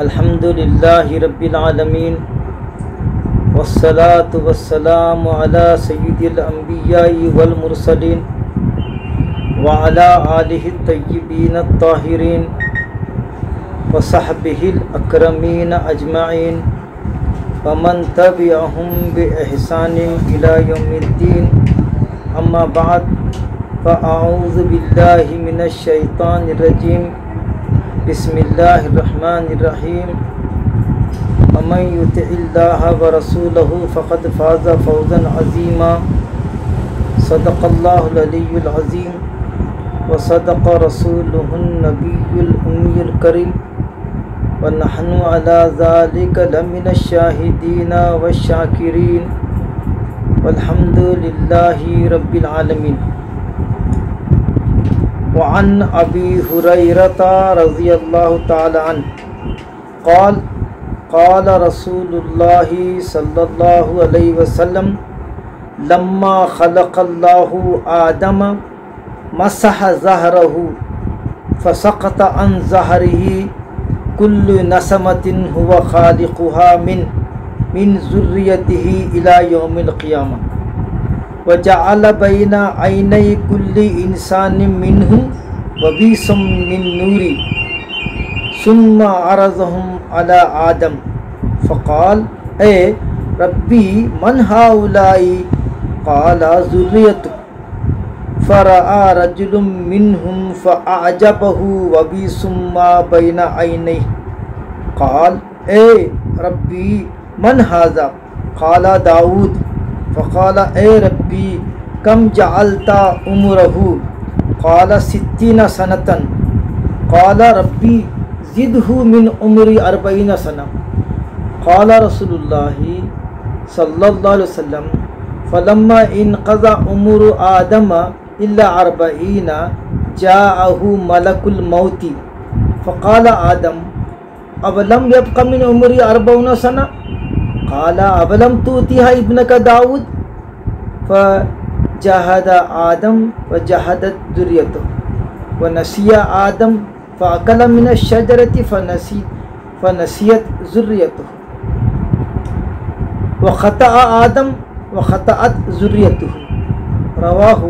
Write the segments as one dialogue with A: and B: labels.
A: الحمد للہ رب العالمین والصلاة والسلام علی سید الانبیاء والمرسلین وعلی آلہ الطیبین الطاہرین وصحبہ الاکرمین اجمعین ومن تبعہم بإحسان الی یوم الدین اما بعد فاعوذ باللہ من الشیطان الرجیم بسم اللہ الرحمن الرحیم ومن یطع اللہ ورسولہ فقد فاز فوزا عظیما صدق اللہ العلی العظیم وصدق رسولہ النبی الأمی الکریم ونحن علی ذلک لمن الشاہدین والشاکرین والحمد للہ رب العالمین۔ وعن ابی ہریرۃ رضی اللہ تعالی عنہ قال قال رسول اللہ صلی اللہ علیہ وسلم لما خلق اللہ آدم مسح ظہرہ فسقط عن ظہرہ کل نسمۃ هو خالقها من ذریتہ الی یوم القیامہ وجعل بین عینی کل انسان منہم وبیسا من نوری ثم عرضهم علی آدم فقال اے ربی من ہؤلاء قال ذریتک فرأى رجل منهم فأعجبه وبیس ما بین عینیہ قال اے ربی من هذا قال داود فقال اے ربی کم جعلت عمرہ قال 60 سنة قال ربی زدہ من عمری 40 سنة قال رسول اللہ صلی اللہ علیہ وسلم فلما انقضى عمر آدم الا 40 جاءه ملک الموت فقال آدم اولم يبق من عمری 40 سنة قال اولم تؤتها ابنك داود فجاهد آدم وجاهدت ذريته ونسي آدم فأكل من الشجرة فنسيت ذريته وخطأ آدم وخطأت ذريته رواه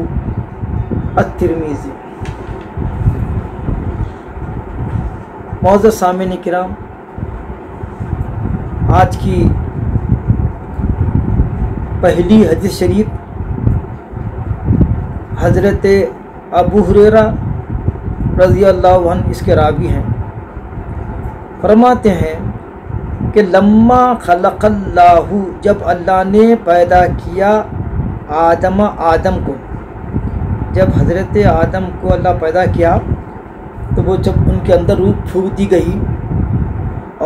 A: الترمذی۔ معزز سامعین کرام، آج کی پہلی حدیث شریف حضرت ابو ہریرہ رضی اللہ عنہ اس کے راوی ہیں۔ فرماتے ہیں کہ لما خلق اللہ، جب اللہ نے پیدا کیا آدم کو، جب حضرت آدم کو اللہ پیدا کیا تو وہ جب ان کے اندر روح پھونک دی گئی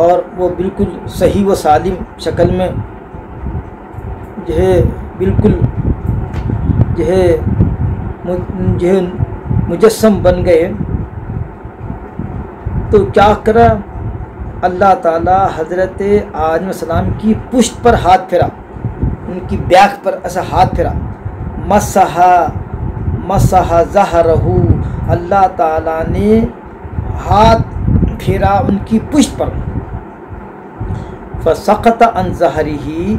A: اور وہ بالکل صحیح و سالم شکل میں بالکل مجسم بن گئے، تو کیا کرا اللہ تعالیٰ حضرت آدم علیہ السلام کی پشت پر ہاتھ پھیرا، ان کی بیک پر ایسا ہاتھ پھیرا، مسح ظہرہ، اللہ تعالیٰ نے ہاتھ پھیرا ان کی پشت پر، فسقط عن ظہرہ،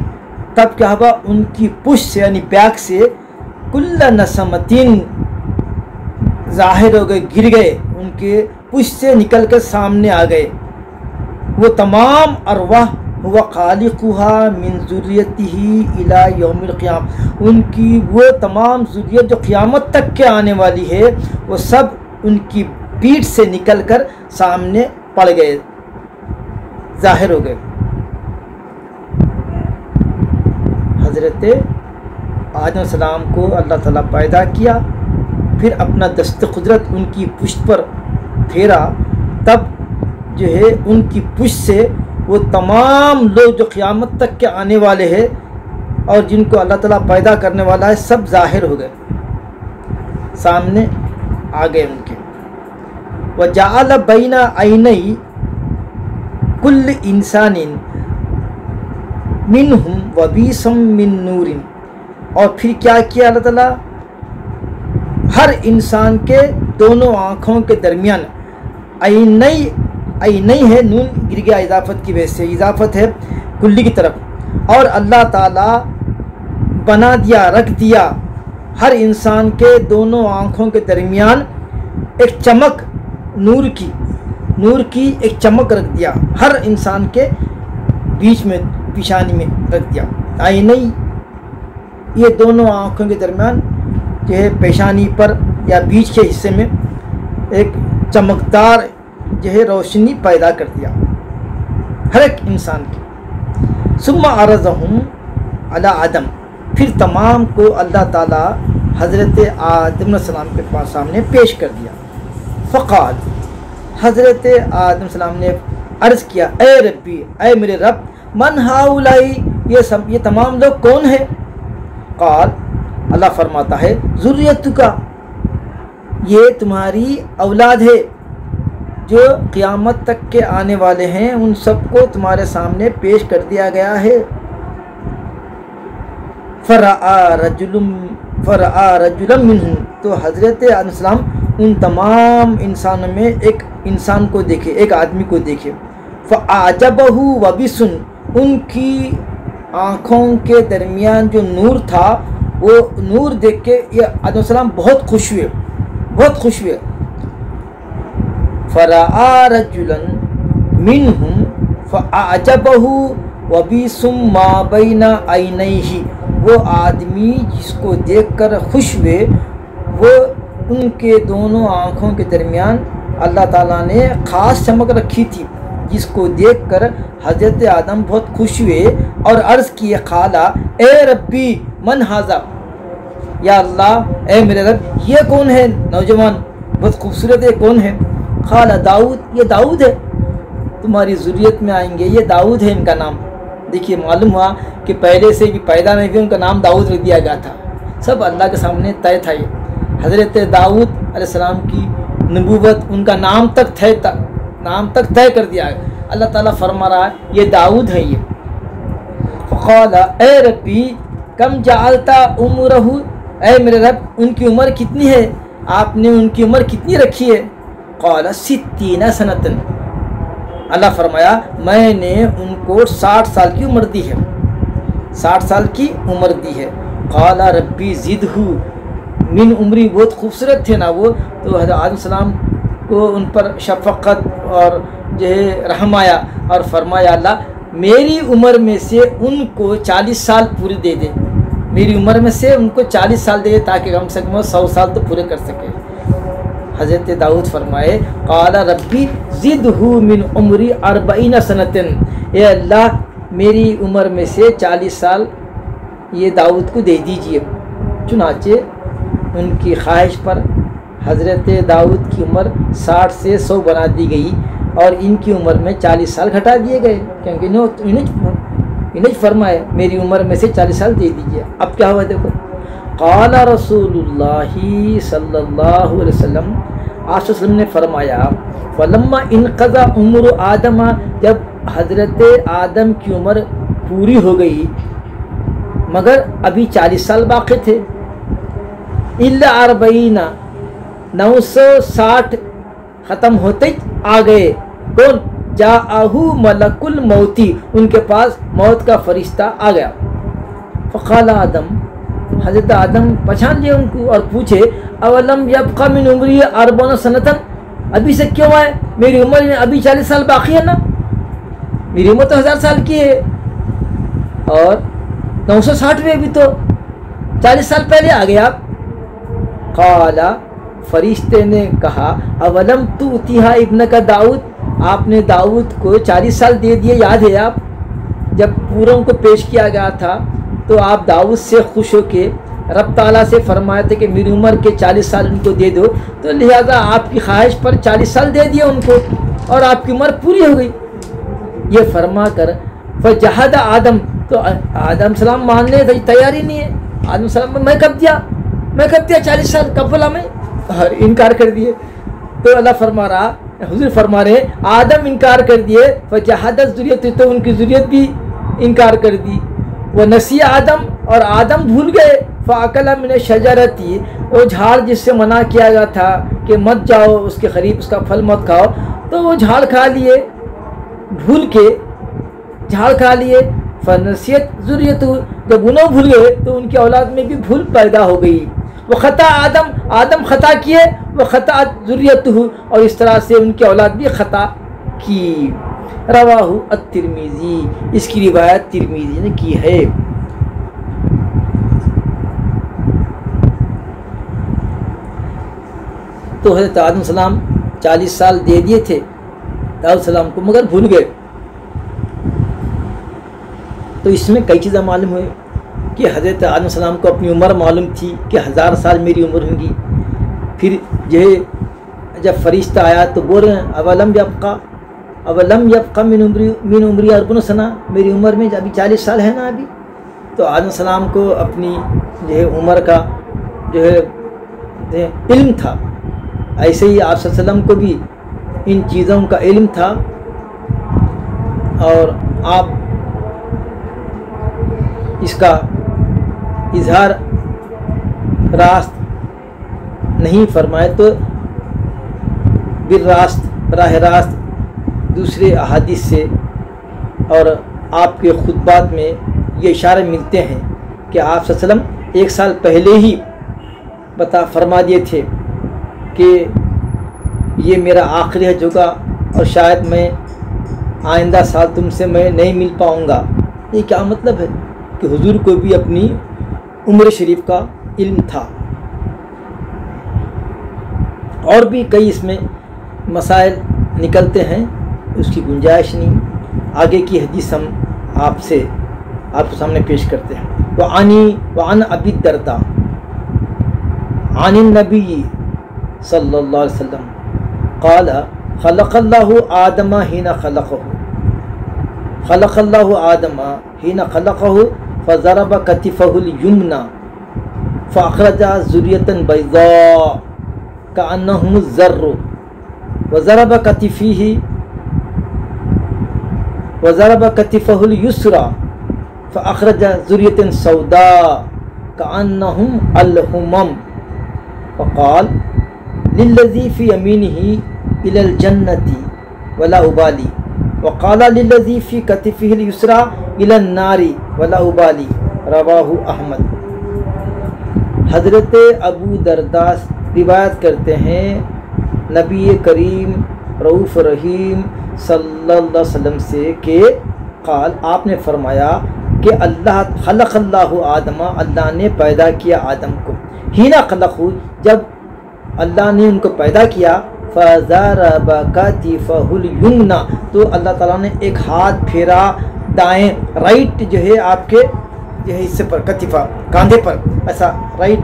A: تب کیا ہوا ان کی پشت سے یعنی بیک سے کل نسمتین ظاہر ہو گئے، گر گئے، ان کے پشت سے نکل کر سامنے آ گئے وہ تمام ارواح ہوا خالقها من ذریتہ الی یوم القیامہ، ان کی وہ تمام ذریت جو قیامت تک کے آنے والی ہے وہ سب ان کی پیٹھ سے نکل کر سامنے پڑ گئے، ظاہر ہو گئے۔ حضرت آدم علیہ السلام کو اللہ تعالیٰ پیدا کیا، پھر اپنا دست قدرت ان کی پشت پر پھیرا، تب جو ہے ان کی پشت سے وہ تمام لوگ جو قیامت تک کے آنے والے ہیں اور جن کو اللہ تعالیٰ پیدا کرنے والا ہے سب ظاہر ہو گئے، سامنے آ گئے ان کے۔ وَجَعَلَ بَيْنَ عَيْنَيْ كُلِّ إِنسَانٍ مِّنْهُمْ وَبِيسًا مِّن نُورٍ، اور پھر کیا کیا اللہ تعالیٰ ہر انسان کے دونوں آنکھوں کے درمیان عینی ای نہیں ہے، نون گر گیا اضافت کی وجہ سے، اضافت ہے کلی کی طرف۔ اور اللہ تعالیٰ بنا دیا، رکھ دیا ہر انسان کے دونوں آنکھوں کے درمیان ایک چمک، نور کی ایک چمک رکھ دیا، ہر انسان کے بیچ میں، پیشانی میں رکھ دیا۔ نہیں، یہ دونوں آنکھوں کے درمیان جو ہے پیشانی پر یا بیچ کے حصے میں ایک چمکدار جو ہے روشنی پیدا کر دیا ہر ایک انسان کی۔ ثم عرضہم علی آدم، پھر تمام کو اللہ تعالیٰ حضرت آدم علیہ السلام کے پاس سامنے پیش کر دیا۔ فقال، حضرت آدم علیہ السلام نے عرض کیا، اے ربی، اے میرے رب، من ہاؤلائی، یہ تمام لوگ کون ہیں؟ قال، اللہ فرماتا ہے، ذریتک، یہ تمہاری اولاد ہے جو قیامت تک کے آنے والے ہیں، ان سب کو تمہارے سامنے پیش کر دیا گیا ہے۔ فرآ رجلا منہم، تو حضرت آدم علیہ السلام ان تمام انسانوں میں ایک انسان کو دیکھے، ایک آدمی کو دیکھے۔ فاعجبہ وبسن، ان کی آنکھوں کے درمیان جو نور تھا، وہ نور دیکھ کے یہ آدم علیہ السلام بہت خوش ہوئے۔ فرآ رجلا منہم فاعجبہ وبسم ما بین عینیہ، وہ آدمی جس کو دیکھ کر خوش ہوئے، وہ ان کے دونوں آنکھوں کے درمیان اللہ تعالیٰ نے خاص چمک رکھی تھی، جس کو دیکھ کر حضرت آدم بہت خوش ہوئے اور عرض کیے، قالا، اے ربی، من ھذا، یا اللہ، اے میرے رب، یہ کون ہے نوجوان، بہت خوبصورت ہے، کون ہے؟ قال داؤد، یہ داؤد ہے، تمہاری ذریت میں آئیں گے، یہ داؤد ہے ان کا نام۔ دیکھیے معلوم ہوا کہ پہلے سے بھی پیدا نہیں ہوئے، ان کا نام داؤد رکھ دیا گیا تھا، سب اللہ کے سامنے طے تھا۔ یہ حضرت داؤد علیہ السلام کی نبوت، ان کا نام تک طے کر دیا ہے۔ اللہ تعالیٰ فرما رہا ہے یہ داؤد ہے۔ یہ فقال، اے ربی، کم جعلتا عمرہ، اے میرے رب، ان کی عمر کتنی ہے؟ آپ نے ان کی عمر کتنی رکھی ہے؟ قال 60 سنۃ، اللہ فرمایا میں نے ان کو 60 سال کی عمر دی ہے، 60 سال کی عمر دی ہے۔ قال ربی زدہ من عمری، بہت خوبصورت تھے نا وہ، تو حضرت آدم السلام کو ان پر شفقت اور جو ہے رحم آیا اور فرمایا، اللہ میری عمر میں سے ان کو 40 سال پورے دے دے، میری عمر میں سے ان کو 40 سال دے دے تاکہ کم سے کم 100 سال تو پورے کر سکے۔ حضرت داؤد فرمائے، قال ربی زدہ من عمری 40 سنۃ، اے اللہ میری عمر میں سے 40 سال یہ داؤد کو دے دیجئے۔ چنانچہ ان کی خواہش پر حضرت داؤد کی عمر 60 سے 100 بنا دی گئی اور ان کی عمر میں 40 سال گھٹا دیے گئے، کیونکہ انہیں فرمائے میری عمر میں سے 40 سال دے دیجئے۔ اب کیا ہوا دیکھو، قال رسول اللہ صلی اللہ علیہ وسلم، آپ صلی اللہ علیہ وسلم نے فرمایا، فلما انقضى عمر آدم، جب حضرت آدم کی عمر پوری ہو گئی مگر ابھی 40 سال باقی تھے، الا 40، 960 ختم ہوتے آ گئے، کون؟ جاءہ ملک الموتی، ان کے پاس موت کا فرشتہ آ گیا۔ فقال آدم، حضرت آدم پہچان لیے ان کو اور پوچھے، اولم یبقى من عمری 40 سنۃ، ابھی سے کیوں ہے میری عمر میں ابھی 40 سال باقی ہے نا، میری عمر تو 1000 سال کی ہے اور 960 میں بھی تو 40 سال پہلے آ گئے آپ۔ قال، فرشتے نے کہا، اولم تؤتیھا ابنک داؤد، آپ نے داؤد کو 40 سال دے دیے، یاد ہے آپ جب پوروں کو پیش کیا گیا تھا تو آپ داؤد سے خوش ہو کے رب تعالیٰ سے فرمایا تھے کہ میری عمر کے 40 سال ان کو دے دو، تو لہذا آپ کی خواہش پر 40 سال دے دیا ان کو اور آپ کی عمر پوری ہو گئی۔ یہ فرما کر فجحد آدم، تو آدم السلام ماننے کی تیاری نہیں ہے، آدم السلام میں کب دیا 40 سال کب بولا میں، اور انکار کر دیے۔ تو اللہ فرما رہا، حضور فرما رہے آدم انکار کر دیے، فجحد ذریت، تو ان کی ذریت بھی انکار کر دی، وہ نسی آدم، اور آدم بھول گئے، فاکل من الشجرۃ، وہ جھاڑ جس سے منع کیا گیا تھا کہ مت جاؤ اس کے قریب، اس کا پھل مت کھاؤ، تو وہ جھاڑ کھا لیے، بھول کے جھاڑ کھا لیے۔ فنسیت ذریت، جب انہوں بھول گئے تو ان کی اولاد میں بھی بھول پیدا ہو گئی۔ وہ خطا آدم خطا کیے، وہ خطا ذریت، اور اس طرح سے ان کی اولاد بھی خطا کی۔ رواہ الترمذی، اس کی روایت ترمذی نے کی ہے۔ تو حضرت آدم السلام 40 سال دے دیے تھے داؤد السلام کو، مگر بھول گئے۔ تو اس میں کئی چیزیں معلوم ہوئی کہ حضرت آدم السلام کو اپنی عمر معلوم تھی کہ 1000 سال میری عمر ہوں گی۔ پھر جو ہے جب فرشتہ آیا تو بول رہے ہیں اولم یبقى من عمری 40 سنہ، میری عمر میں ابھی 40 سال ہے نا ابھی۔ تو آدم السلام کو اپنی جو ہے عمر کا جو ہے علم تھا، ایسے ہی آپ صلی اللہ علیہ وسلم کو بھی ان چیزوں کا علم تھا، اور آپ اس کا اظہار راست نہیں فرمائے تو براہ راست دوسرے احادیث سے اور آپ کے خطبات میں یہ اشارے ملتے ہیں کہ آپ صلی اللہ علیہ وسلم 1 سال پہلے ہی فرما دیے تھے کہ یہ میرا آخری حج ہوگا اور شاید میں آئندہ سال تم سے میں نہیں مل پاؤں گا۔ یہ کیا مطلب ہے کہ حضور کو بھی اپنی عمر شریف کا علم تھا۔ اور بھی کئی اس میں مسائل نکلتے ہیں، اس کی گنجائش نہیں۔ آگے کی حدیث ہم آپ کے سامنے پیش کرتے ہیں۔ وعن ابی الدرداء عن النبی صلی اللہ علیہ وسلم قال خلق اللہ آدم حین خلقہ فضرب کتفہ الیمنی فاخرج ذریۃ بیضاء کأنہم الذر وضرب کتفہ الیسری فاخرج ذریۃ سوداء کأنہم الہمم فقال للذی فی یمینہ الی الجنۃ ولا ابالی وقال للذی فی کتفہ الیسری الی النار ولا ابالی۔ رواہ احمد۔ حضرت ابو درداء روایت کرتے ہیں نبی کریم رؤوف رحیم صلی اللہ علیہ وسلم سے کہ قال، آپ نے فرمایا کہ خلق اللہ آدم، اللہ نے پیدا کیا آدم کو، ہینا خلق، جب اللہ نے ان کو پیدا کیا، فضرب کتفہ الیمنی، تو اللہ تعالیٰ نے ایک ہاتھ پھیرا دائیں، رائٹ جو ہے آپ کے جو ہے حصے پر، کتفہ کاندھے پر، ایسا رائٹ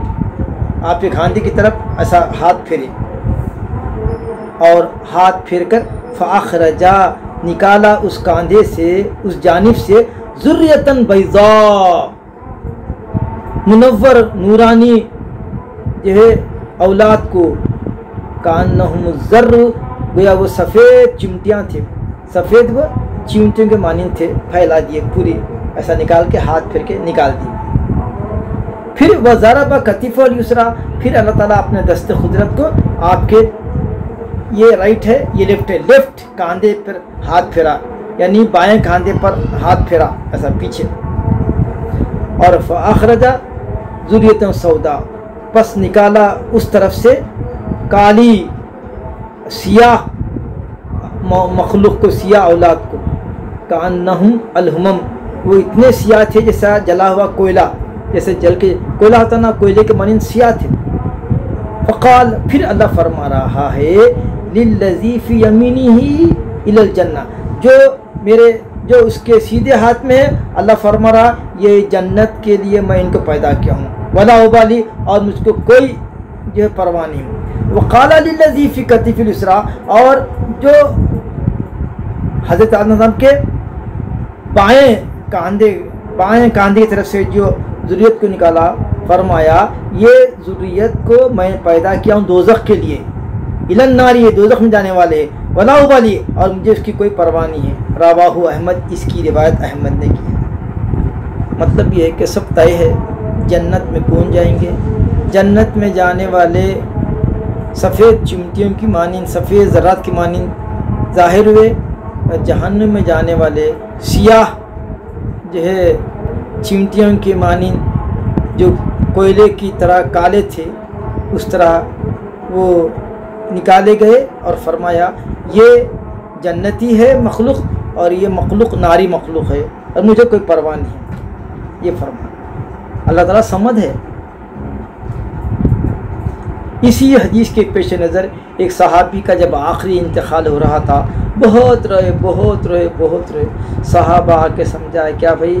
A: آپ کے کاندھے کی طرف ایسا ہاتھ پھیرے، اور ہاتھ پھیر کر فاخرجا نکالا اس کاندھے سے، اس جانب سے، ذریۃ بیضاء منور نورانی جو ہے اولاد کو، کانہم الذر، گویا وہ سفید چمٹیاں تھے، سفید وہ چمٹیوں کے مانند تھے، پھیلا دیے پوری، ایسا نکال کے ہاتھ پھر کے نکال دیے۔ پھر وضرب کتفہ الیسری، پھر اللہ تعالیٰ اپنے دست قدرت کو آپ کے، یہ رائٹ ہے یہ لیفٹ ہے، لیفٹ کاندھے پر ہاتھ پھیرا، یعنی بائیں کاندھے پر ہاتھ پھیرا ایسا پیچھے، اور فاخرج ذریۃ سوداء، پس نکالا اس طرف سے کالی سیاہ مخلوق کو، سیاہ اولاد کو، کأنہم الہمم، وہ اتنے سیاہ تھے جیسا جلا ہوا کوئلہ، جیسے جل کے کوئلہ ہوتا نا، کوئلے کے مانند سیاہ تھے۔ فقال، پھر اللہ فرما رہا ہے، للذی فی یمینہ الی الجنہ، جو اس کے سیدھے ہاتھ میں ہے، اللہ فرما رہا یہ جنت کے لیے میں ان کو پیدا کیا ہوں، ولا ابالی، اور مجھ کو کوئی جو ہے پرواہ نہیں ہوں۔ وقال للذی فی کتفہ الیسری، اور جو حضرت آدم کے بائیں کاندھے کی طرف سے جو ذریت کو نکالا، فرمایا یہ ذریت کو میں پیدا کیا ہوں دوزخ کے لیے، الی النار، یہ دوزخ میں جانے والے، ولا ابالی، اور مجھے اس کی کوئی پرواہ نہیں ہے۔ رواہ احمد، اس کی روایت احمد نے کی ہے۔ مطلب یہ ہے کہ سب طے ہے، جنت میں کون جائیں گے؟ جنت میں جانے والے سفید چمٹیوں کی مانند، سفید ذرات کی مانند ظاہر ہوئے، جہنم میں جانے والے سیاہ جو ہے چمٹیوں کے مانند جو کوئلے کی طرح کالے تھے، اس طرح وہ نکالے گئے اور فرمایا یہ جنتی ہے مخلوق اور یہ مخلوق ناری مخلوق ہے اور مجھے کوئی پرواہ نہیں ہے، یہ فرمایا۔ اللہ تعالیٰ سمد ہے۔ اسی حدیث کے پیش نظر ایک صحابی کا جب آخری انتقال ہو رہا تھا، بہت روئے، صحابہ آ کے سمجھائے، کیا بھائی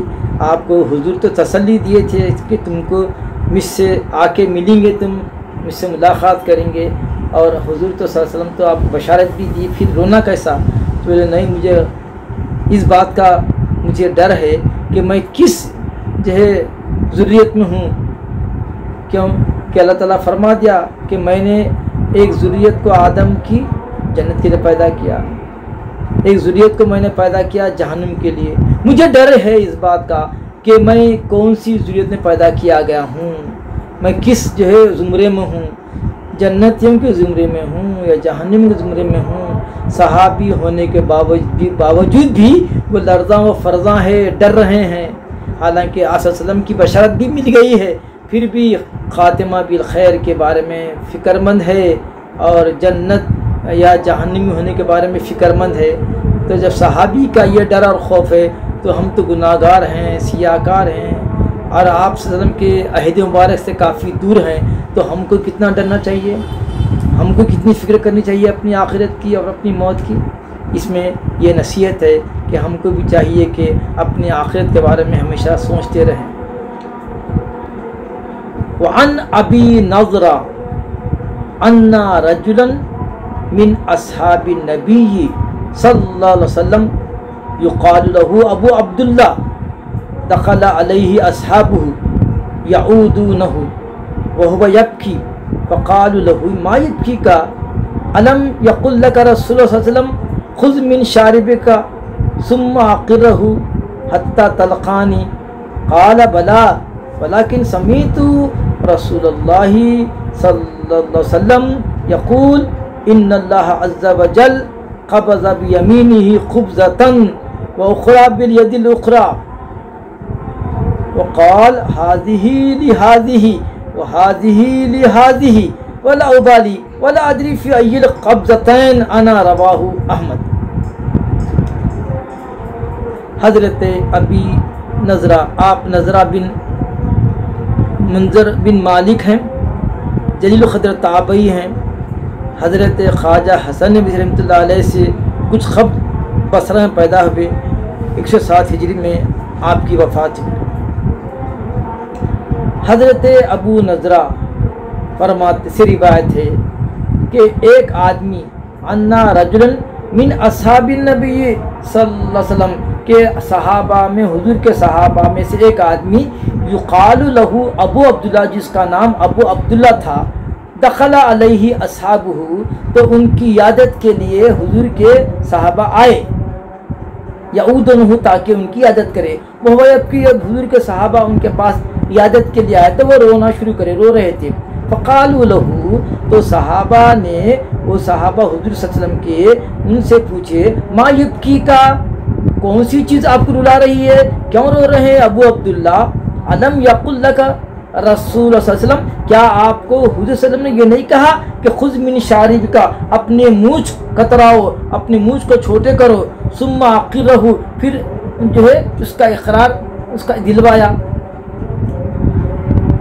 A: آپ کو حضور تو تسلی دیے تھے کہ تم کو مجھ سے آ کے ملیں گے، تم مجھ سے ملاقات کریں گے، اور حضور تو صلی اللہ علیہ وسلم تو آپ کو بشارت بھی دی، پھر رونا کیسا؟ تو بولے نہیں، مجھے اس بات کا مجھے ڈر ہے کہ میں کس جو ہے ذریت میں ہوں، کیوں کہ اللہ تعالیٰ فرما دیا کہ میں نے ایک ذریت کو آدم کی جنت کے لیے پیدا کیا، ایک ذریت کو میں نے پیدا کیا جہنم کے لیے۔ مجھے ڈر ہے اس بات کا کہ میں کون سی ذریت میں پیدا کیا گیا ہوں، میں کس جو ہے زمرے میں ہوں، جنتیوں کے زمرے میں ہوں یا جہنم کے زمرے میں ہوں۔ صحابی ہونے کے باوجود بھی وہ لرزاں و فرزاں ہے، ڈر رہے ہیں، حالانکہ آصلی وسلم کی بشارت بھی مل گئی ہے، پھر بھی خاتمہ بالخیر کے بارے میں فکر مند ہے اور جنت یا جہنمی ہونے کے بارے میں فکر مند ہے۔ تو جب صحابی کا یہ ڈر اور خوف ہے تو ہم تو گناہ گار ہیں، سیاہکار ہیں، اور آپ صلی اللہ علیہ وسلم کے عہد مبارک سے کافی دور ہیں، تو ہم کو کتنا ڈرنا چاہیے، ہم کو کتنی فکر کرنی چاہیے اپنی آخرت کی اور اپنی موت کی۔ اس میں یہ نصیحت ہے کہ ہم کو بھی چاہیے کہ اپنی آخرت کے بارے میں ہمیشہ سوچتے رہیں۔ وعن ابی نضرہ ان رجلا من اصحاب النبی صلی اللہ علیہ وسلم یقال له ابو عبداللہ دخل علیہ اصحابہ یعودونہ وهو یبکی فقالوا له ما یبکیک الم یقل لک رسول اللہ صلی اللہ علیہ وسلم خذ من شاربک ثم اقرہ حتی تلقانی قال بلا ولكن سمعت رسول اللہ صلی اللہ علیہ وسلم یقول ان اللہ عز وجل قبض بیمینہ قبضۃ واخری بالید الاخری وقال هذه لهذه وهذه لهذه ولا ابالی ولا ادری فی ای القبضتین انا رواہ احمد۔ حضرت ابی نضرہ، آپ نضرہ بن منظر بن مالک ہیں، جلیل القدر تابعی ہیں۔ حضرت خواجہ حسن بصری رحمۃ اللہ علیہ سے کچھ قبل بصرہ میں پیدا ہوئے، 107 ہجری میں آپ کی وفات ہوئی۔ حضرت ابو نضرہ فرماتے سے روایت ہے کہ ایک آدمی انا رجلا من اصحاب النبی صلی اللہ علیہ وسلم کے صحابہ میں، حضور کے صحابہ میں سے ایک آدمی یقال له ابو عبداللہ، جس کا نام ابو عبداللہ تھا، دخل علیہ اصحابہ، تو ان کی عیادت کے لیے حضور کے صحابہ آئے، یعودونہ تاکہ ان کی عیادت کرے، وہ یبکی، حضور کے صحابہ ان کے پاس عیادت کے لیے آئے تو وہ رونا شروع کرے، رو رہے تھے۔ فقالوا له، تو صحابہ نے، وہ صحابہ حضور صلی اللہ علیہ وسلم کے، ان سے پوچھے ما یبکی کا، کون سی چیز آپ کو رلا رہی ہے، کیوں رو رہے ہیں ابو عبداللہ؟ علم یقل لک رسول اللہ صلی اللہ علیہ وسلم، کیا آپ کو حضور صلی اللہ علیہ وسلم نے یہ نہیں کہا کہ خذ من شاربک، اپنے مونچھ کتراؤ، اپنے مونچھ کو چھوٹے کرو، ثم اقرہ، پھر جو ہے اس کا اقرار، اس کا دلوایا،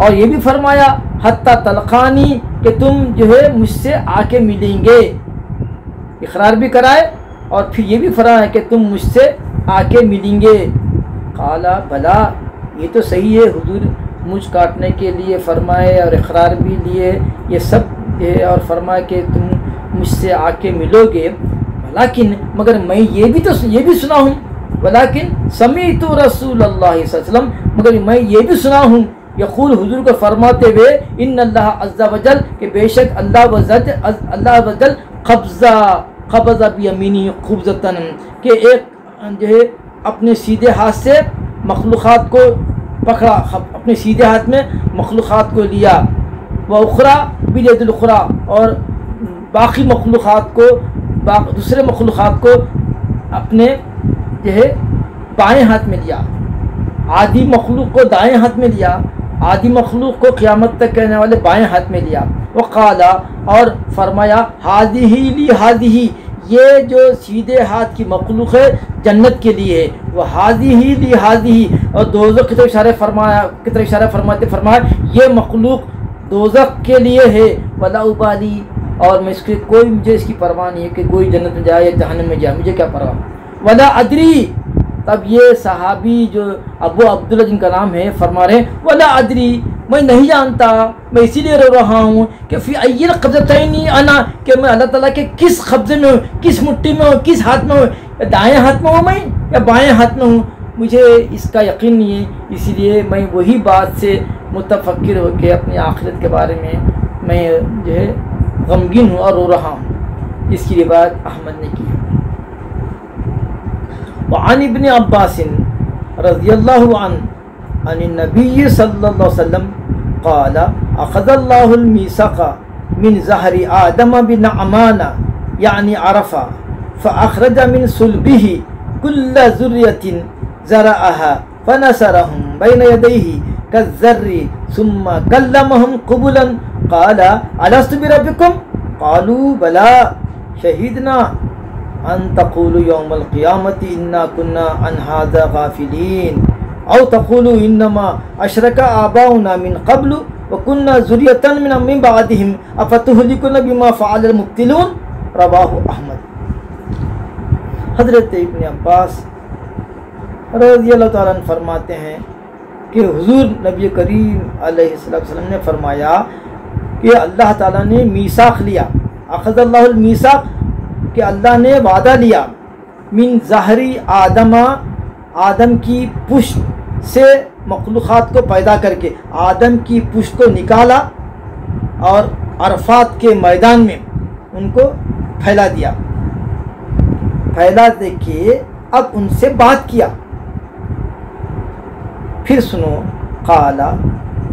A: اور یہ بھی فرمایا حتی تلقانی، کہ تم جو ہے مجھ سے آ کے ملیں گے، اقرار بھی کرائے اور پھر یہ بھی فرمایا کہ تم مجھ سے آ کے ملیں گے۔ قال بلا، یہ تو صحیح ہے، حضور مجھ کاٹنے کے لیے فرمائے اور اقرار بھی لیے، یہ سب ہے، اور فرمائے کہ تم مجھ سے آ کے ملو گے، لیکن مگر میں یہ بھی سنا ہوں، ولیکن سمعت رسول اللہ صلی اللہ علیہ وسلم، مگر میں یہ بھی سنا ہوں، یقول، حضور کو فرماتے ہوئے، ان اللہ عز وجل، کہ بے شک اللہ وجل قبض بیمینہ قبضۃ، کہ ایک جو ہے اپنے سیدھے ہاتھ سے مخلوقات کو پکڑا، اپنے سیدھے ہاتھ میں مخلوقات کو لیا، وہ اخری بالید الاخری، اور باقی مخلوقات کو دوسرے مخلوقات کو اپنے جو ہے بائیں ہاتھ میں لیا، عادی مخلوق کو دائیں ہاتھ میں لیا، عادی مخلوق کو قیامت تک کہنے والے بائیں ہاتھ میں لیا۔ وقالا، اور فرمایا، ہادی لی ہادی، یہ جو سیدھے ہاتھ کی مخلوق ہے جنت کے لیے ہے، وہ ہادی لی ہادی، اور دوزخ کی طرف اشارہ فرماتے فرمایا یہ مخلوق دوزخ کے لیے ہے، ولا ابالی، اور میں اس کے مجھے اس کی پرواہ نہیں ہے کہ کوئی جنت میں جائے یا جہنم میں جائے، مجھے کیا پرواہ، ولا ادری۔ تب یہ صحابی جو ابو عبداللہ جن کا نام ہے فرما رہے ہیں ولا ادری، میں نہیں جانتا، میں اسی لیے رو رہا ہوں کہ فی ای القبضتین انا، کہ میں اللہ تعالیٰ کے کس قبضے میں ہوں، کس مٹھی میں ہوں، کس ہاتھ میں ہوں، یا دائیں ہاتھ میں ہوں میں یا بائیں ہاتھ میں ہوں، مجھے اس کا یقین نہیں ہے، اسی لیے میں وہی بات سے متفکر ہو کے اپنی آخرت کے بارے میں جو ہے غمگین ہوں اور رو رہا ہوں۔ اس کی روایت احمد نے کی ہے۔ وعن ابن عباس رضی اللہ عنہ عن النبی صلی اللہ علیہ وسلم قال اخذ اللہ المیثاق من ظہر آدم بنعمان یعنی عرفہ فاخرج من صلبہ کل ذریۃ زرعها فنثرهم بین یدیہ كالذر ثم کلمهم قبلا قال الست بربکم قالوا بلى شہدنا ان تقولوا یوم القیامت انا كنا عن هذا غافلین او تقولوا انما اشرک آباؤنا من قبل وكنا ذریۃ من بعدهم افتهلكنا بما فعل المبطلون، رواہ احمد۔ حضرت ابن عباس رضی اللہ تعالیٰ عنہ فرماتے ہیں کہ حضور نبی کریم علیہ السلام نے فرمایا کہ اللہ تعالیٰ نے میثاق لیا، اخذ اللہ المیثاق، کہ اللہ نے وعدہ لیا، من ظہری آدم کی پشت سے مخلوقات کو پیدا کر کے آدم کی پشت کو نکالا اور عرفات کے میدان میں ان کو پھیلا دیا، پھیلا دے کے اب ان سے بات کیا۔ پھر سنو، قالا،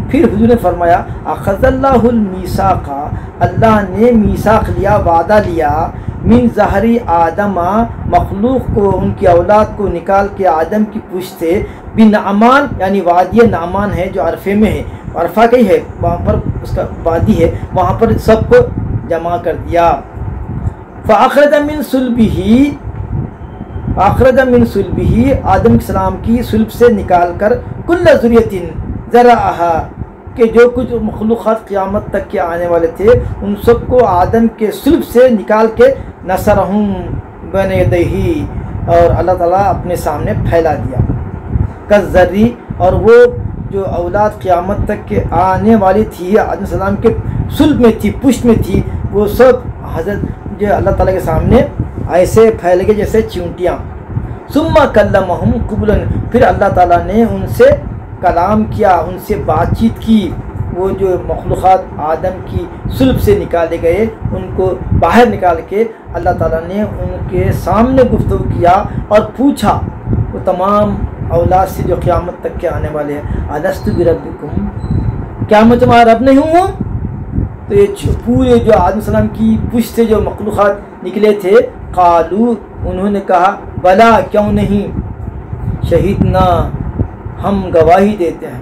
A: پھر حضور نے فرمایا اخذ اللہ المیثاق، اللہ نے میثاق لیا، وعدہ لیا، من ظہری آدم، مخلوق کو، ان کی اولاد کو نکال کے آدم کی پشت سے، بنعمان، یعنی وادی نعمان ہے جو عرفے میں ہے، عرفہ کا ہی ہے، وہاں پر اس کا وادی ہے، وہاں پر سب کو جمع کر دیا۔ فاخرج من صلبہ، اخرج من صلبہ، آدم علیہ السلام کی صلب سے نکال کر، کل ذریۃ زرعہا، کہ جو کچھ مخلوقات قیامت تک کے آنے والے تھے ان سب کو آدم کے صلب سے نکال کے نثرہم بین یدیہ، اور اللہ تعالیٰ اپنے سامنے پھیلا دیا، کالذری، اور وہ جو اولاد قیامت تک کے آنے والی تھی آدم علیہ السلام کے صلب میں تھی، پشت میں تھی، وہ سب حضرت جو اللہ تعالیٰ کے سامنے ایسے پھیل گئے جیسے چونٹیاں۔ ثم کلمہم قبلا، پھر اللہ تعالیٰ نے ان سے کلام کیا، ان سے بات چیت کی، وہ جو مخلوقات آدم کی صلب سے نکالے گئے ان کو باہر نکال کے اللہ تعالیٰ نے ان کے سامنے گفتگو کیا اور پوچھا وہ تمام اولاد سے جو قیامت تک کے آنے والے ہیں، الست بربکم، کیا میں تمہارا رب نہیں ہوں؟ تو یہ پورے جو آدم علیہ السلام کی پشت سے جو مخلوقات نکلے تھے، قالو، انہوں نے کہا، بلا، کیوں نہیں، شہیدنا، ہم گواہی دیتے ہیں۔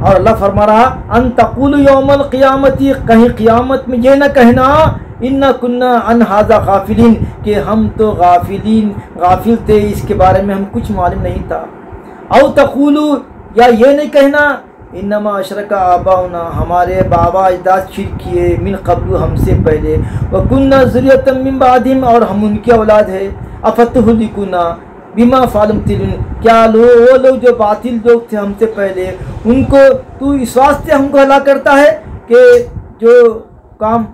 A: اور اللہ فرما رہا، ان تقولوا یوم القیامت، کہیں قیامت میں یہ نہ کہنا، انا کنا عن ھذا غافلین، کہ ہم تو غافل تھے، اس کے بارے میں ہم کچھ معلوم نہیں تھا۔ او تقولوا، یا یہ نہیں کہنا، انما اشرک آباؤنا، ہمارے بابا اجداد شرک کیے، من قبل، ہم سے پہلے، وکنا ذریۃ من بعدہم، اور ہم ان کی اولاد ہے، افتہلکنا بما فعلوا المبطلون، کیا وہ لوگ جو باطل لوگ تھے ہم سے پہلے، ان کو تو اس واسطے ہم کو ہلاک کرتا ہے کہ جو کام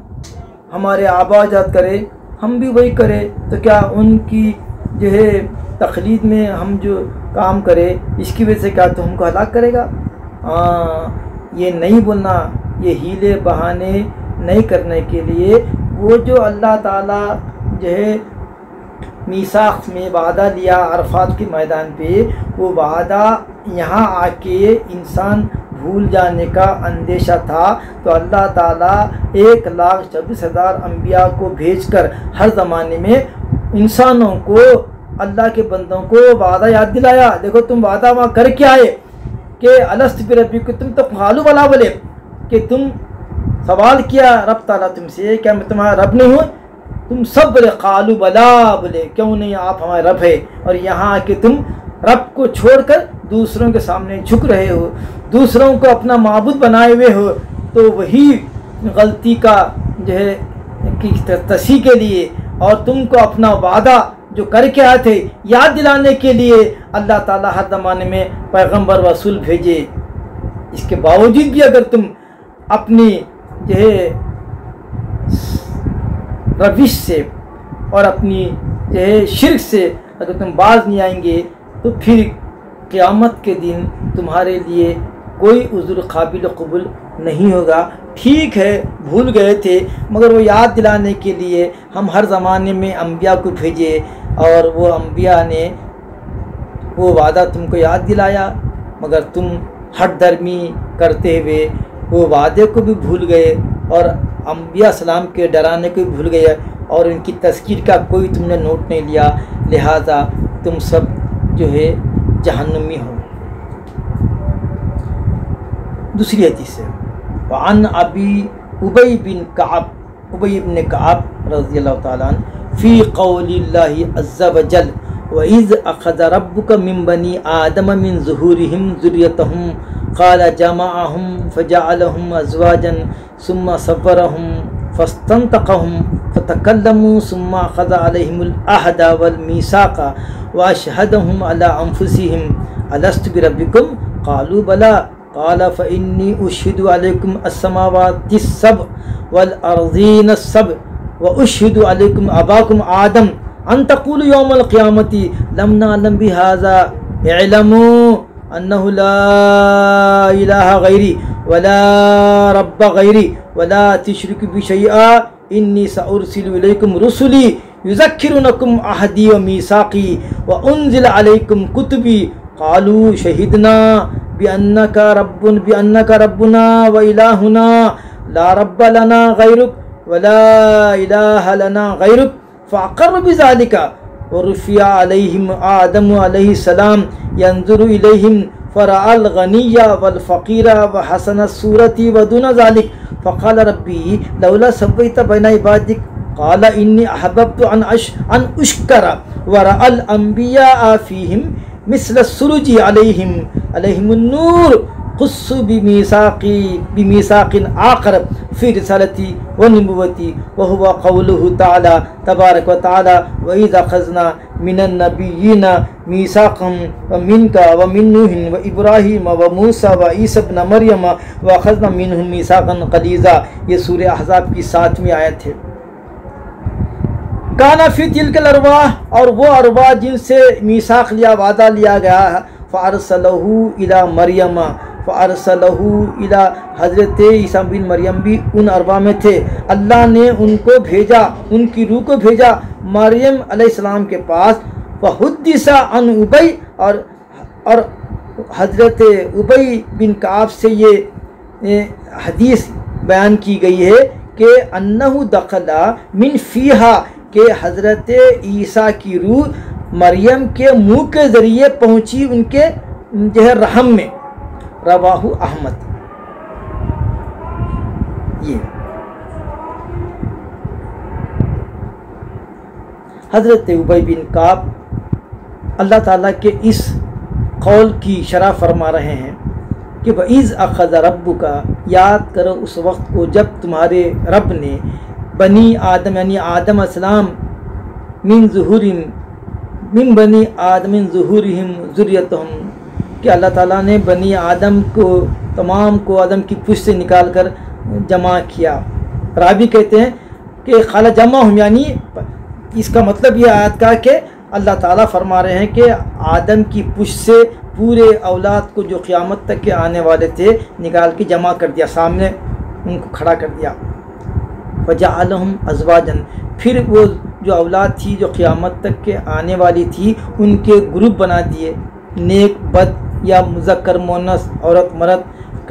A: ہمارے آبا اجداد کرے ہم بھی وہی کرے، تو کیا ان کی جو ہے تقلید میں ہم جو کام کرے اس کی وجہ سے کیا تو ہم کو ہلاک کرے گا؟ یہ نہیں بولنا، یہ ہیلے بہانے نہیں کرنے کے لیے وہ جو اللہ تعالیٰ جو ہے میثاق میں وعدہ لیا عرفات کے میدان پہ، وہ وعدہ یہاں آ کے انسان بھول جانے کا اندیشہ تھا تو اللہ تعالیٰ 1,26,000 انبیاء کو بھیج کر ہر زمانے میں انسانوں کو، اللہ کے بندوں کو وعدہ یاد دلایا۔ دیکھو تم وعدہ وہاں کر کے آئے کہ الست بربکم، تم تو قالوا بلا بولے، کہ تم سوال کیا رب تعالیٰ تم سے کیا میں تمہارا رب نہیں ہوں؟ تم سب بولے قالوا بلا، بولے کیوں نہیں آپ ہمارے رب ہے۔ اور یہاں کہ تم رب کو چھوڑ کر دوسروں کے سامنے جھک رہے ہو، دوسروں کو اپنا معبود بنائے ہوئے ہو، تو وہی غلطی کا جو ہے تصحیح کے لیے اور تم کو اپنا وعدہ جو کر کے آئے تھے یاد دلانے کے لیے اللہ تعالیٰ ہر زمانے میں پیغمبر رسول بھیجے۔ اس کے باوجود بھی اگر تم اپنی جو ہے روش سے اور اپنی جو ہے شرک سے اگر تم باز نہیں آئیں گے تو پھر قیامت کے دن تمہارے لیے کوئی عذر قابل قبول نہیں ہوگا۔ ٹھیک ہے بھول گئے تھے، مگر وہ یاد دلانے کے لیے ہم ہر زمانے میں انبیاء کو بھیجے اور وہ انبیاء نے وہ وعدہ تم کو یاد دلایا، مگر تم ہٹ درمی کرتے ہوئے وہ وعدے کو بھی بھول گئے اور انبیاء سلام کے ڈرانے کو بھی بھول گئے اور ان کی تذکیر کا کوئی تم نے نوٹ نہیں لیا، لہذا تم سب جو ہے جہنمی ہو۔ دوسری حدیث ہے وعن ابی ابی بن کعب رضی اللہ تعالیٰ عنہ فی قول اللہ عز وجل وَإِذْ أَخَذَ رَبُّكَ مِنْ بَنِي آدَمَ مِنْ ظُهُورِهِمْ ذُرِّيَّتَهُمْ قَالَ جَمَعَهُمْ فَجَعَلَهُمْ أَزْوَاجًا ثُمَّ صَوَّرَهُمْ فَاسْتَنْطَقَهُمْ فَتَكَلَّمُوا ثُمَّ أَخَذَ عَلَيْهِمُ الْعَهْدَ وَالْمِيثَاقَ وَأَشْهَدَهُمْ عَلَى أَنفُسِهِمْ أَلَسْتُ بِرَبِّكُمْ قَالُوا بَلَى قال فإني أشهد عليكم السماوات السبع والأرضين السبع وأشهد عليكم أباكم آدم أن تقولوا يوم القيامة لم نعلم بهذا اعلموا أنه لا إله غيري ولا رب غيري ولا تشركوا بي شيئا إني سأرسل إليكم رسلي يذكرونكم عهدي وميثاقي وأنزل عليكم كتبي قالوا شهدنا بأنك ربنا وإلهنا لا رب لنا غيرك ولا إله لنا غيرك فأقر بذلك ورفع عليهم آدم عليه السلام ينظر إليهم فرأى الغني والفقير وحسن الصورة ودون ذلك فقال ربي لولا سويت بين عبادك قال إني أحببت أن أشكر ورأى الأنبياء فيهم مثل السرج عليهم النور خص بميثاق آخر في رسالتي ونبوتي وهو قوله تعالى تبارك وتعالى وإذا أخذنا من النبيين ميثاقهم ومنك ومن نوح وإبراهيم وموسى وعيسى ابن مريم وأخذنا منهم ميثاقا غليظا۔ یہ سورہ احزاب کی 7ویں آیت ہے۔ کانا فی تلک الارواح، اور وہ ارواح جن سے میثاق لیا وعدہ لیا گیا ہے، فارسلہ الی مریم، فارسلہ الی حضرت عیسیٰ بن مریم بھی ان ارواح میں تھے۔ اللہ نے ان کو بھیجا، ان کی روح کو بھیجا مریم علیہ السلام کے پاس۔ فحدث عن ابی، اور حضرت ابی بن کعب سے یہ حدیث بیان کی گئی ہے کہ انہ دخل من فیہا، کہ حضرت عیسیٰ کی روح مریم کے منہ کے ذریعے پہنچی ان کے جو ہے رحم میں۔ رواہ احمد۔ یہ حضرت ابی بن کعب اللہ تعالیٰ کے اس قول کی شرح فرما رہے ہیں کہ وَإِذْ أَخَذَ رَبُّكَ، یاد کرو اس وقت کو جب تمہارے رب نے بنی آدم یعنی آدم السلام من بنی آدم من ظہورہم ذریتہم، کہ اللہ تعالیٰ نے بنی آدم کو تمام کو آدم کی پشت سے نکال کر جمع کیا۔ راوی کہتے ہیں کہ خالہ جمع ہم، یعنی اس کا مطلب یہ آیت کا کہ اللہ تعالیٰ فرما رہے ہیں کہ آدم کی پشت سے پورے اولاد کو جو قیامت تک کے آنے والے تھے نکال کے جمع کر دیا، سامنے ان کو کھڑا کر دیا۔ فجعلہم ازواجا، پھر وہ جو اولاد تھی جو قیامت تک کے آنے والی تھی ان کے گروپ بنا دیے، نیک بد یا مذکر مؤنث عورت مرد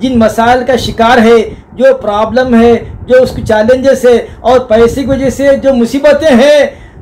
A: جن مسائل کا شکار ہے، جو پرابلم ہے، جو اس کی چیلنجز ہے، اور پیسے کی وجہ سے جو مصیبتیں ہیں،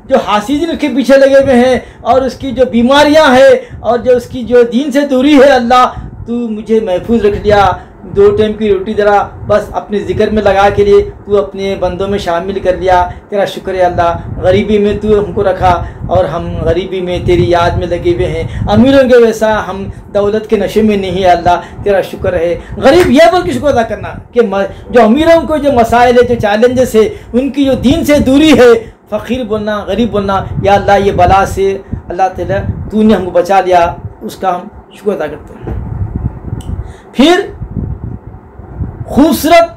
A: جو حاسدین اس کے پیچھے لگے ہوئے ہیں، اور اس کی جو بیماریاں ہیں، اور جو اس کی جو دین سے دوری ہے، اللہ تو مجھے محفوظ رکھ لیا. 2 ٹائم کی روٹی ذرا بس اپنے ذکر میں لگا کے لیے تو اپنے بندوں میں شامل کر لیا. تیرا شکر ہے اللہ. غریبی میں تو ہم کو رکھا اور ہم غریبی میں تیری یاد میں لگے ہوئے ہیں. امیروں کے ویسا ہم دولت کے نشے میں نہیں ہے اللہ. تیرا شکر ہے. غریب یہ بول کے شکر ادا کرنا کہ جو امیروں کو جو مسائل ہے، جو چیلنجز ہے، ان کی جو دین سے دوری ہے، فقیر بولنا، غریب بولنا، یا اللہ یہ بلا سے اللہ تعالیٰ تو نے ہم کو بچا لیا، اس کا ہم شکر ادا کرتے ہیں. پھر خوبصورت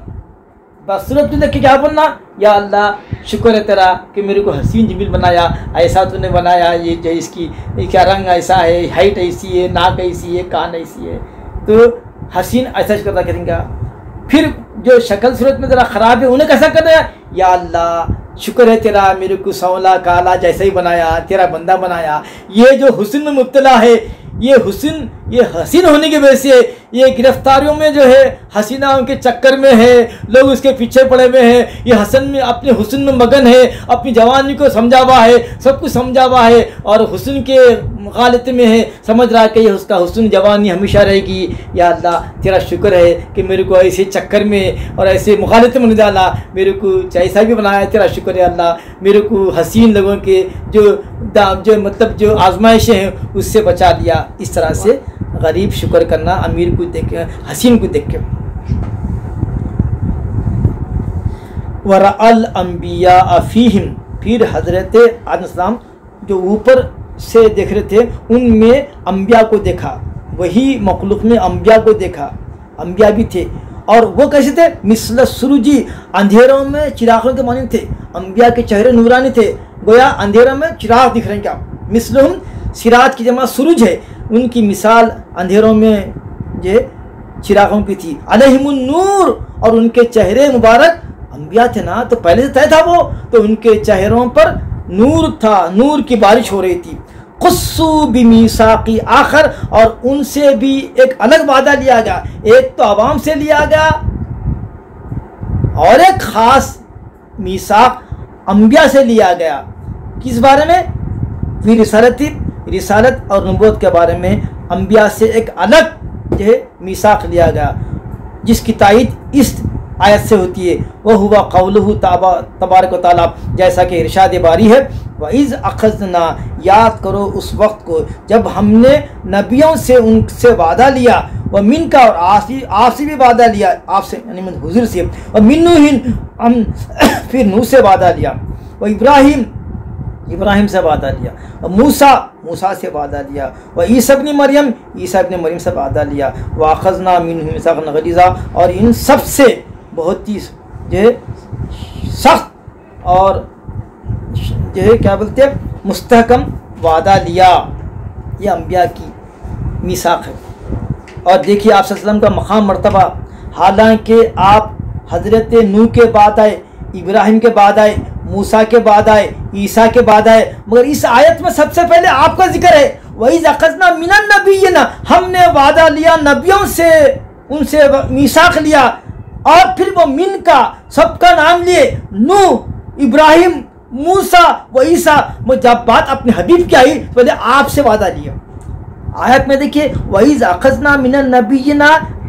A: بصورت تو دیکھ کے کیا بولنا، یا اللہ شکر ہے تیرا کہ میرے کو حسین جمیل بنایا، ایسا تو نے بنایا، یہ جو اس کی کیا رنگ ایسا ہے، ہائٹ ایسی ہے، ناک ایسی ہے، کان ایسی ہے، تو حسین ایسا شکر ادا کریں گا. پھر جو شکل صورت میں ذرا خراب ہے انہیں کیسا کرنا ہے، یا اللہ شکر ہے تیرا میرے کو سولا کالا جیسا ہی بنایا، تیرا بندہ بنایا. یہ جو حسن میں مبتلا ہے، یہ حسین ہونے کی وجہ سے یہ گرفتاریوں میں جو ہے، حسیناؤں کے چکر میں ہے، لوگ اس کے پیچھے پڑے ہوئے ہیں. یہ حسن میں اپنے حسن میں مگن ہے، اپنی جوانی کو سمجھا ہوا ہے، سب کچھ سمجھا ہوا ہے، اور حسن کے مغالطے میں ہے، سمجھ رہا ہے کہ یہ اس کا حسن جوانی ہمیشہ رہے گی. یا اللہ تیرا شکر ہے کہ میرے کو ایسے چکر میں اور ایسے مغالطے میں نہیں ڈالا، میرے کو جیسا بھی بنایا. تیرا شکر ہے اللہ. میرے کو حسین لوگوں کے جو مطلب جو آزمائشیں ہیں اس سے بچا لیا. اس طرح سے غریب شکر کرنا امیر کو دیکھ کے، حسین کو دیکھ کے. وَرَأَى الْأَنْبِيَاءَ فِيهِمْ، پھر حضرت آدم السلام جو اوپر سے دیکھ رہے تھے ان میں انبیاء کو دیکھا، وہی مخلوق میں انبیاء کو دیکھا. انبیاء بھی تھے، اور وہ کیسے تھے؟ مثل السروجی، اندھیروں میں چراغوں کے مانند تھے. انبیاء کے چہرے نورانی تھے، گویا اندھیروں میں چراغ دکھ رہے ہیں. کیا مثلہم، سراج کی جمع سروج ہے، ان کی مثال اندھیروں میں یہ چراغوں کی تھی. علیہم النور، اور ان کے چہرے مبارک، انبیاء تھے نا تو پہلے سے طے تھا وہ، تو ان کے چہروں پر نور تھا، نور کی بارش ہو رہی تھی. قصو بمیثاقی آخر، اور ان سے بھی ایک الگ وعدہ لیا گیا. ایک تو عوام سے لیا گیا، اور ایک خاص میثاق انبیاء سے لیا گیا. کس بارے میں؟ فی رسالت اور نبوت کے بارے میں انبیاء سے ایک الگ جو ہے میثاق لیا گیا، جس کی تائید اس آیت سے ہوتی ہے. وہ ہوا قولہ تبارک و تعالیٰ، جیسا کہ ارشاد باری ہے، وَإِذْ أَخَذْنَا، یاد کرو اس وقت کو جب ہم نے نبیوں سے ان سے وعدہ لیا، وَمِنْكَ، اور آپ سے بھی وعدہ لیا، آپ سے یعنی حضور سے، وَمِن نوح، پھر نوح سے وعدہ لیا، ابراہیم سے وعدہ لیا، موسیٰ سے وعدہ لیا، وعیسیٰ ابن مریم سے وعدہ لیا، وَأَخَذْنَا مِنْهُ مِيثَاقًا غَلِيظًا، اور ان سب سے بہت ہی جو ہے سخت اور جو ہے کیا بولتے ہیں مستحکم وعدہ لیا. یہ انبیاء کی میثاق ہے. اور دیکھیے آپ صلی اللہ علیہ وسلم کا مقام مرتبہ، حالانکہ آپ حضرت نوح کے بعد آئے، ابراہیم کے بعد آئے، موسیٰ کے بعد آئے، عیسیٰ کے بعد آئے، مگر اس آیت میں سب سے پہلے آپ کا ذکر ہے. وَإِذْ أَخَذْنَا مِنَ النَّبِيِّينَ، ہم نے وعدہ لیا نبیوں سے، ان سے میثاق لیا، اور پھر وہ من کا سب کا نام لیے، نوح، ابراہیم، موسیٰ و عیسیٰ. وہ جب بات اپنے حبیب کی آئی تو پہلے آپ سے وعدہ لیا. آیت میں دیکھیے وَإِذْ أَخَذْنَا مِنَ النَّبِيِّينَ،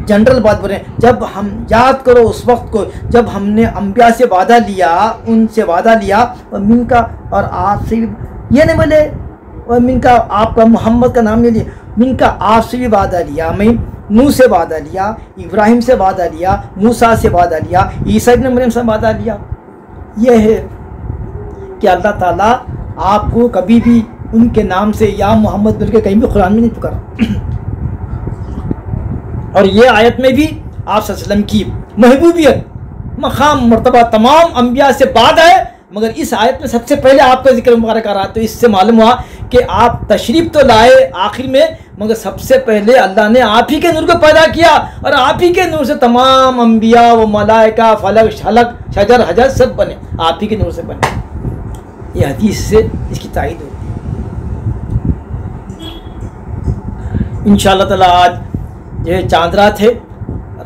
A: جنرل بات بول رہے ہیں. جب ہم یاد کرو اس وقت کو جب ہم نے انبیاء سے وعدہ لیا، ان سے وعدہ لیا، اور من کا، اور آپ سے بھی یہ نہیں بولے، اور من کا آپ کا محمد کا نام نہیں لیا، من کا آپ سے بھی وعدہ لیا، میں نوح سے وعدہ لیا، ابراہیم سے وعدہ لیا، موسیٰ سے وعدہ لیا، عیسیٰ ابن مریم سے وعدہ لیا. یہ ہے کہ اللہ تعالیٰ آپ کو کبھی بھی ان کے نام سے یا محمد بول کے کہیں بھی قرآن میں نہیں پکارا. اور یہ آیت میں بھی آپ صلی اللہ علیہ وسلم کی محبوبیت، مقام مرتبہ تمام انبیاء سے بعد ہے، مگر اس آیت میں سب سے پہلے آپ کا ذکر مبارک آ رہا. تو اس سے معلوم ہوا کہ آپ تشریف تو لائے آخر میں، مگر سب سے پہلے اللہ نے آپ ہی کے نور کو پیدا کیا، اور آپ ہی کے نور سے تمام انبیاء و ملائکہ، فلک، شلک، شجر، حجر سب بنے، آپ ہی کے نور سے بنے. یہ حدیث سے اس کی تائید ہوتی ہے. انشاءاللہ تعالیٰ آج جو ہے چاند رات ہے،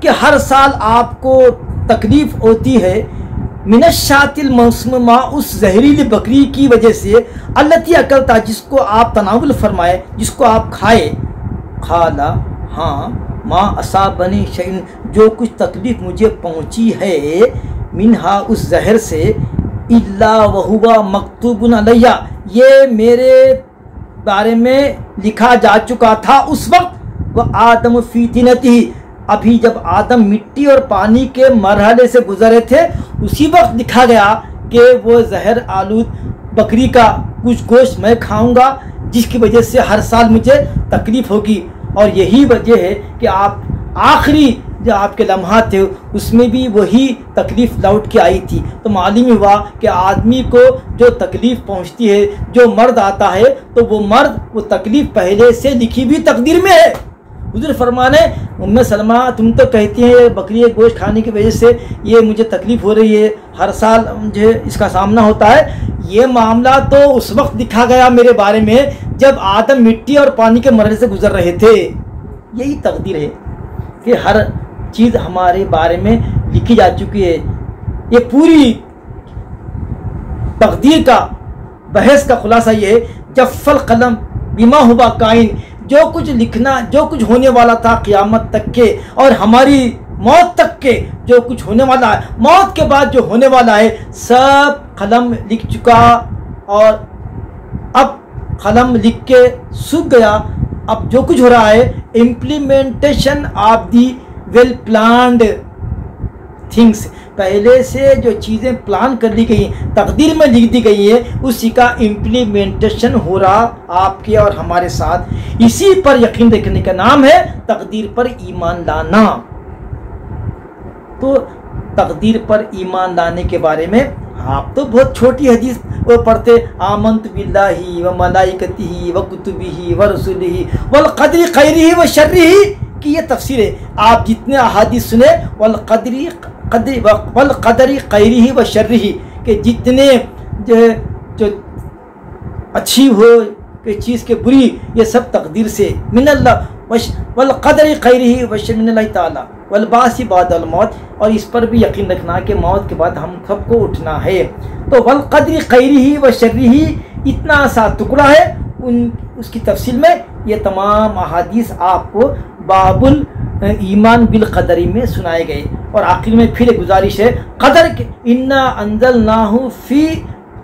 A: کہ ہر سال آپ کو تکلیف ہوتی ہے من الشاۃ المسمومہ، اس زہریلی بکری کی وجہ سے، التی اکلتا، جس کو آپ تناول فرمائے، جس کو آپ کھائے، کھالا ہاں، ما اصابنی شیء، جو کچھ تکلیف مجھے پہنچی ہے، منہا اس زہر سے، الا وہو مکتوب علیہ، یہ میرے بارے میں لکھا جا چکا تھا اس وقت، وہ آدم فی طینتہ، ابھی جب آدم مٹی اور پانی کے مرحلے سے گزرے تھے اسی وقت لکھا گیا کہ وہ زہر آلود بکری کا کچھ گوشت میں کھاؤں گا جس کی وجہ سے ہر سال مجھے تکلیف ہوگی، اور یہی وجہ ہے کہ آپ آخری جو آپ کے لمحات تھے اس میں بھی وہی تکلیف لوٹ کے آئی تھی۔ تو معلوم ہوا کہ آدمی کو جو تکلیف پہنچتی ہے، جو مرد آتا ہے، تو وہ مرد وہ تکلیف پہلے سے لکھی بھی تقدیر میں ہے۔ حضور فرمانے، ام سلمہ تم تو کہتی ہیں بکری گوشت کھانے کی وجہ سے یہ مجھے تکلیف ہو رہی ہے، ہر سال مجھے اس کا سامنا ہوتا ہے، یہ معاملہ تو اس وقت لکھا گیا میرے بارے میں جب آدم مٹی اور پانی کے مرحلے سے گزر رہے تھے۔ یہی تقدیر ہے کہ ہر چیز ہمارے بارے میں لکھی جا چکی ہے۔ یہ پوری تقدیر کا بحث کا خلاصہ یہ ہے، جف القلم بما ہوا کائن، جو کچھ لکھنا، جو کچھ ہونے والا تھا قیامت تک کے اور ہماری موت تک کے جو کچھ ہونے والا ہے، موت کے بعد جو ہونے والا ہے، سب قلم لکھ چکا، اور اب قلم لکھ کے سوکھ گیا۔ اب جو کچھ ہو رہا ہے implementation of the well planned things, پہلے سے جو چیزیں پلان کر لی گئی ہیں، تقدیر میں لکھ دی گئی ہیں، اسی کا امپلیمنٹیشن ہو رہا آپ کے اور ہمارے ساتھ۔ اسی پر یقین رکھنے کا نام ہے تقدیر پر ایمان لانا۔ تو تقدیر پر ایمان لانے کے بارے میں آپ تو بہت چھوٹی حدیث وہ پڑھتے، آمنت باللہ و ملائکتہ و کتبہ و رسلہ والقدر خیرہ و شرہ کی یہ تفسیر ہے۔ آپ جتنے احادیث سنے والقدر خیرہ و شرہ، کہ جتنے جو اچھی ہو کہ چیز کے بری، یہ سب تقدیر سے من اللہ، والقدر خیرہ و شرہ من اللہ تعالی، والبعث بعد الموت، اور اس پر بھی یقین رکھنا کہ موت کے بعد ہم سب کو اٹھنا ہے۔ تو والقدر خیرہ و شرہ اتنا سا ٹکڑا ہے، اس کی تفصیل میں یہ تمام احادیث آپ کو باب ایمان بالقدر میں سنائے گئے۔ اور آخر میں پھر ایک گزارش ہے، قدر انا انزلناہ فی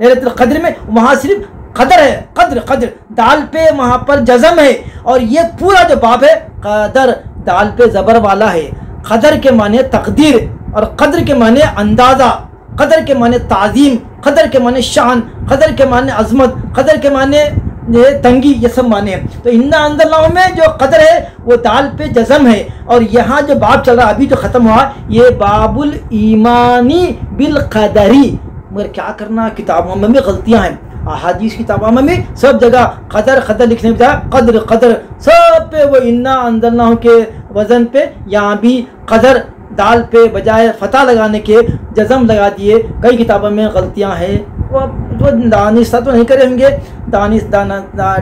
A: لیلۃ القدر میں، وہاں صرف قدر ہے، قدر دال پہ وہاں پر جزم ہے، اور یہ پورا جو باب ہے قدر دال پہ زبر والا ہے۔ قدر کے معنی تقدیر، اور قدر کے معنی اندازہ، قدر کے معنی تعظیم، قدر کے معنی شان، قدر کے معنی عظمت، قدر کے معنی تنگی، یہ سب معنی ہیں۔ تو انا انزلناہ میں جو قدر ہے وہ دال پہ جزم ہے، اور یہاں جو باب چل رہا ابھی جو ختم ہوا یہ باب الایمانی بالقدری۔ مگر کیا کرنا، کتابوں میں بھی غلطیاں ہیں، احادیث کتابوں میں بھی سب جگہ قدر لکھنے پہ قدر سب پہ وہ انا انزلناہ کے وزن پہ، یہاں بھی قدر دال پہ بجائے فتح لگانے کے جزم لگا دیے۔ کئی کتابوں میں غلطیاں ہیں، وہ دانستہ تو نہیں کریں گے،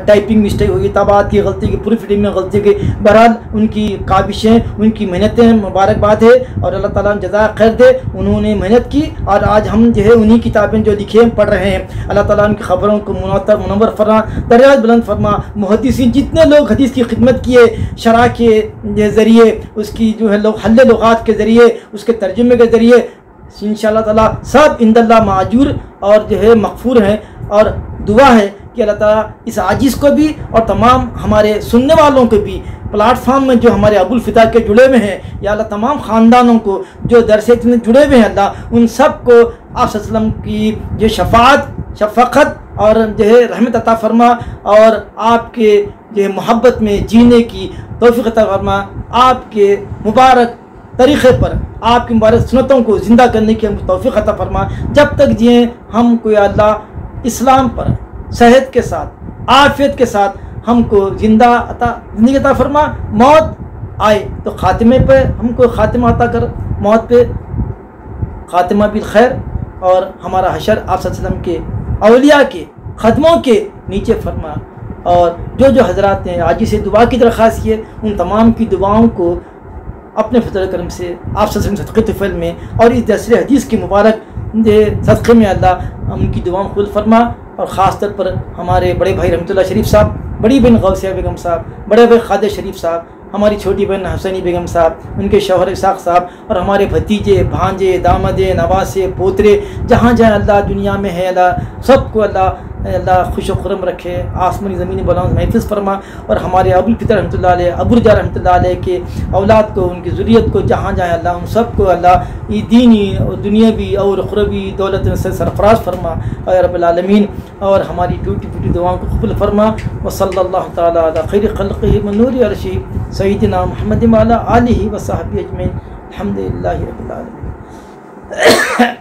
A: ٹائپنگ مسٹیک ہوگی، طباعت کی غلطی کی، پروف ریڈنگ میں غلطی کی، بہرحال ان کی کاوشیں، ان کی محنتیں مبارکباد ہے، اور اللہ تعالیٰ نے جزائے خیر دے، انہوں نے محنت کی، اور آج ہم جو ہے انہی کتابیں جو لکھے ہم پڑھ رہے ہیں۔ اللہ تعالیٰ ان کی خبروں کو منور فرما، درجات بلند فرما۔ محدثین جتنے لوگ حدیث کی خدمت کیے، شرح کے ذریعے، اس کی جو ہے حل لغات کے ذریعے، اس کے ترجمے کے ذریعے، انشاءاللہ تعالیٰ سب عند اللہ معجور اور جو ہے مغفور ہیں۔ اور دعا ہے کہ اللہ تعالیٰ اس عاجز کو بھی اور تمام ہمارے سننے والوں کو بھی، پلیٹ فارم میں جو ہمارے ابو الفدا کے جڑے ہوئے ہیں، یا اللہ تمام خاندانوں کو جو درس میں جڑے ہوئے ہیں، اللہ ان سب کو آپ صلی اللہ علیہ وسلم کی جو شفقت اور جو ہے رحمت عطا فرما، اور آپ کے جو ہے محبت میں جینے کی توفیق عطا فرما، آپ کے مبارک طریقے پر آپ کی مبارک سنتوں کو زندہ کرنے کی توفیق عطا فرما۔ جب تک جئیں ہم کو یا اللہ اسلام پر صحت کے ساتھ، عافیت کے ساتھ ہم کو زندگی عطا فرما۔ موت آئے تو خاتمے پہ ہم کو خاتمہ عطا کر، موت پہ خاتمہ بالخیر، اور ہمارا حشر آپ صلی اللہ علیہ وسلم کے اولیاء کے قدموں کے نیچے فرما۔ اور جو حضرات نے آج سے دعا کی درخواست کی ہے، ان تمام کی دعاؤں کو اپنے فضل کرم سے آپ صدقہ طفیل میں اور اس درس حدیث کی مبارک صدقے میں اللہ ان کی دعاؤں قبول فرما، اور خاص طور پر ہمارے بڑے بھائی رحمۃ اللہ شریف صاحب، بڑی بہن غوثیہ بیگم صاحب، بڑے بھائی خادر شریف صاحب، ہماری چھوٹی بہن حسینی بیگم صاحب، ان کے شوہر اسحاق صاحب، اور ہمارے بھتیجے، بھانجے، دامادے، نواسے، پوترے جہاں جہاں اللہ دنیا میں ہے، اللہ سب کو اللہ خوش و خرم رکھے، آسمانی زمینی بلند محفوظ فرما، اور ہمارے ابو الفطر رحمۃ اللہ علیہ، ابو رجا رحمۃ اللہ علیہ کے اولاد کو، ان کی ذریت کو جہاں جہاں اللہ ان سب کو اللہ دینی اور دنیاوی اور اخروی دولت سے سرفراز فرما اے رب العالمین، اور ہماری ٹوٹی پھوٹی دعاؤں کو قبول فرما، وصلی اللہ تعالیٰ علی خیر خلقہ من نور عرشہ سیدنا محمد وعلی آلہ وصحبہ اجمعین، الحمد للہ رب العالمین۔